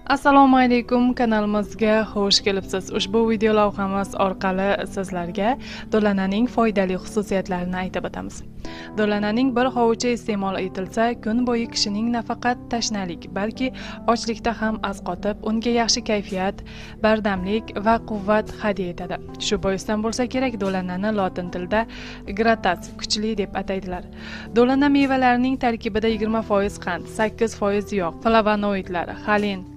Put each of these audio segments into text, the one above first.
Assalomu alaykum, kanalimizga xush kelibsiz. Ushbu video lavhamiz orqali sizlarga do'lananing foydali xususiyatlarini aytib o'tamiz. Do'lananing bir hovuchi iste'mol etilsa, kun bo'yi kishining nafaqat tashnalik, balki ochlikda ham asqotib, unga yaxshi kayfiyat, bardamlik va quvvat hadya etadi. Shu boisdan bo'lsa kerak, do'lanani lotin tilida gratas, kuchli deb ataydilar. Do'lana mevalarining tarkibida 20% qand, 8% yog', flavonoidlar, xolin,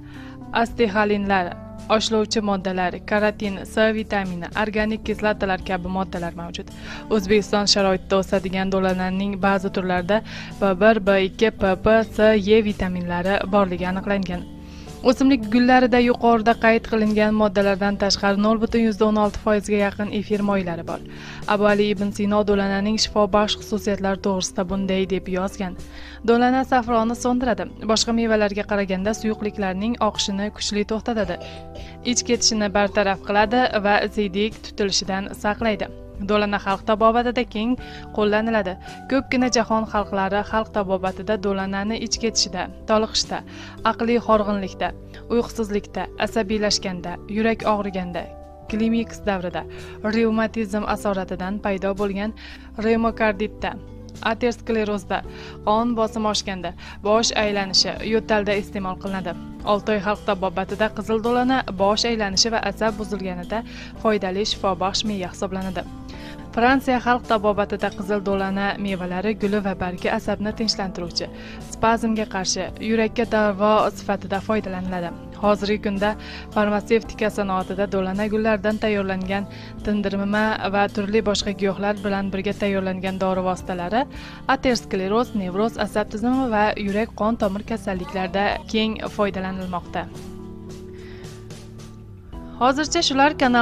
astexolinlar, oshlovchi moddalar, karotin, C vitamini, organik kislotalar kabi moddalar mavjud. O'zbekiston sharoitida o'sadigan do'lananing ba'zi turlarida B1, B2, PP, C, E vitaminlari borligi aniqlangan. O'simlik gullarida yuqorida qayd qilingan moddalardan tashqari 0,16% ga yaqin efir moylari bor. Abu Ali ibn Sino do'lananing shifobaxsh xususiyatlari to'g'risida bunday deb yozgan: Do'lana safroni so'ndiradi. Boshqa mevalarga qaraganda suyuqliklarning oqishini kuchli to'xtatadi. Ich ketishini bartaraf qiladi va siydik tutilishidan saqlaydi. Do'lana xalq tabobatida keng qo'llaniladi. Ko'pgina jahon xalqlari xalq tabobatida do'lanani ich ketishida, toliqishda, aqliy horg'inlikda, uyqusizlikda, asabiylashganda, yurak og'riganda, klimaks davrida, revmatizm asoratidan paydo bo'lgan remokarditda, aterosklerozda, qon bosimi oshganda, bosh aylanishi, yo'talda iste'mol qilinadi. Oltoy xalq tabobatida qizil do'lana bosh aylanishi va asab buzilganida foydali shifobaxsh meya hisoblanadi. Fransiya xalq tabobatida qizil do'lana mevalari guli va bargi asabni tinchlantiruvchi, spazmga qarshi, yurakka davo sifatida foydalaniladi. Hozirgi kunda farmatsevtika sanoatida do'lana gullaridan tayyorlangan tindirma va turli boshqa giyohlar bilan birga tayyorlangan dori vositalari ateroskleroz, nevroz, asab tizimi va yurak qon tomir kasalliklarida keng foydalanilmoqda. Hozircha shular. Kanal